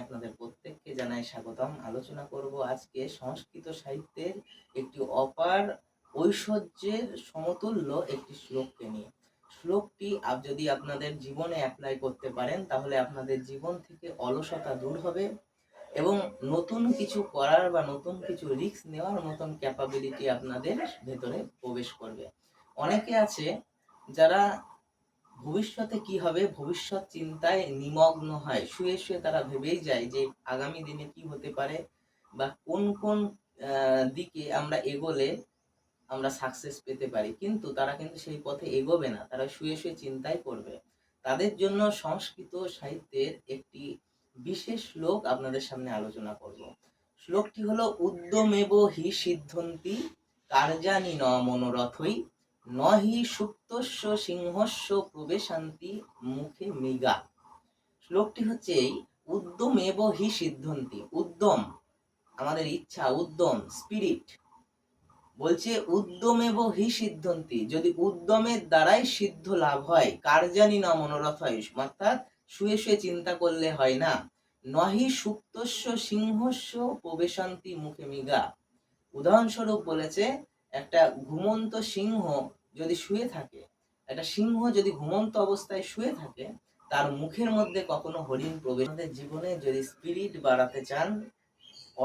আপনাদের প্রত্যেককে জানাই স্বাগতম। আলোচনা করব আজকে সংস্কৃত সাহিত্যের একটি অপার ঐশ্বর্যের সমতুল্য একটি শ্লোককে নিয়ে। শ্লোকটি যদি আপনাদের জীবনে অ্যাপ্লাই করতে পারেন তাহলে আপনাদের জীবন থেকে অলসতা দূর হবে এবং নতুন কিছু করার বা নতুন কিছু রিস্ক নেওয়ার মতন ক্যাপাবিলিটি আপনাদের ভেতরে প্রবেশ করবে। অনেকে আছে যারা ভবিষ্যতে কি হবে ভবিষ্যৎ চিন্তায় নিমগ্ন হয়, শুয়ে শুয়ে তারা ভেবেই যায় যে আগামী দিনে কি হতে পারে বা কোন কোন দিকে আমরা এগোলে আমরা সাকসেস পেতে পারি, কিন্তু তারা কিন্তু সেই পথে এগোবে না, তারা শুয়ে শুয়ে চিন্তাই করবে। তাদের জন্য সংস্কৃত সাহিত্যের একটি বিশেষ শ্লোক আপনাদের সামনে আলোচনা করব। শ্লোকটি হলো উদ্যমেব হি সিদ্ধন্তি কার্যানি ন মনোরথই নহি সুপ্তস্য সিংহস্য প্রবেশান্তি মুখে মৃগা। শ্লোকটি হচ্ছে এই, উদ্যমেব হি সিদ্ধন্তি, উদ্যম আমাদের ইচ্ছা, উদ্যম স্পিরিট, বলছে উদ্যমেব হি সিদ্ধন্তি, যদি উদ্যমের দ্বারাই সিদ্ধ লাভ হয়, কার্যানি না মনোরথ হয়, অর্থাৎ শুয়ে শুয়ে চিন্তা করলে হয় না, নহি সুপ্তস্য সিংহস্য প্রবেশান্তি মুখে মৃগা। উদাহরণস্বরূপ বলেছে একটা ঘুমন্ত সিংহ যদি শুয়ে থাকে, একটা সিংহ যদি ঘুমন্ত অবস্থায় শুয়ে থাকে, তার মুখের মধ্যে কখনো হরিণ প্রবেশ। আমাদের জীবনে যদি স্পিরিট বাড়াতে চান,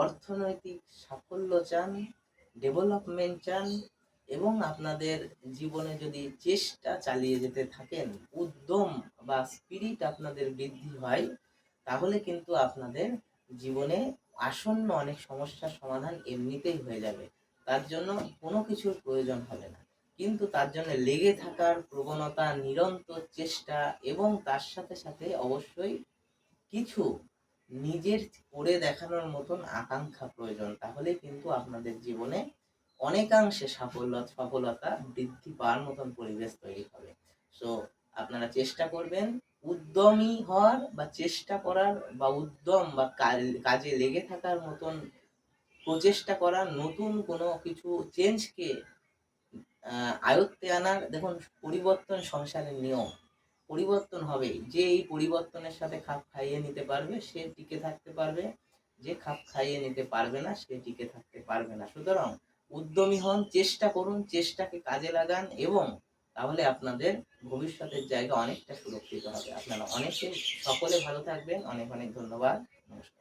অর্থনৈতিক সাফল্য চান, ডেভেলপমেন্ট চান এবং আপনাদের জীবনে যদি চেষ্টা চালিয়ে যেতে থাকেন, উদ্যম বা স্পিরিট আপনাদের বৃদ্ধি হয়, তাহলে কিন্তু আপনাদের জীবনে আসন্ন অনেক সমস্যার সমাধান এমনিতেই হয়ে যাবে। তার জন্য কোনো কিছুর প্রয়োজন হবে না, কিন্তু তার জন্য লেগে থাকার প্রবণতা, নিরন্তর চেষ্টা এবং তার সাথে সাথে অবশ্যই কিছু নিজের করে দেখানোর মতন আকাঙ্ক্ষা প্রয়োজন। তাহলে কিন্তু আপনাদের জীবনে অনেকাংশে সফলতা বৃদ্ধি পাওয়ার মতন পরিবেশ তৈরি হবে। সো আপনারা চেষ্টা করবেন উদ্যমী হওয়ার বা চেষ্টা করার বা উদ্যম বা কাজে লেগে থাকার মতন প্রচেষ্টা করার, নতুন কোনো কিছু চেঞ্জকে আয়ত্তে আনার। দেখুন, পরিবর্তন সংসারের নিয়ম, পরিবর্তন হবেই। যে এই পরিবর্তনের সাথে খাপ খাইয়ে নিতে পারবে সে টিকে থাকতে পারবে, যে খাপ খাইয়ে নিতে পারবে না সে টিকে থাকতে পারবে না। সুতরাং উদ্যমী হন, চেষ্টা করুন, চেষ্টাকে কাজে লাগান এবং তাহলে আপনাদের ভবিষ্যতের জায়গা অনেকটা সুরক্ষিত হবে। আপনারা সকলে ভালো থাকবেন। অনেক অনেক ধন্যবাদ। নমস্কার।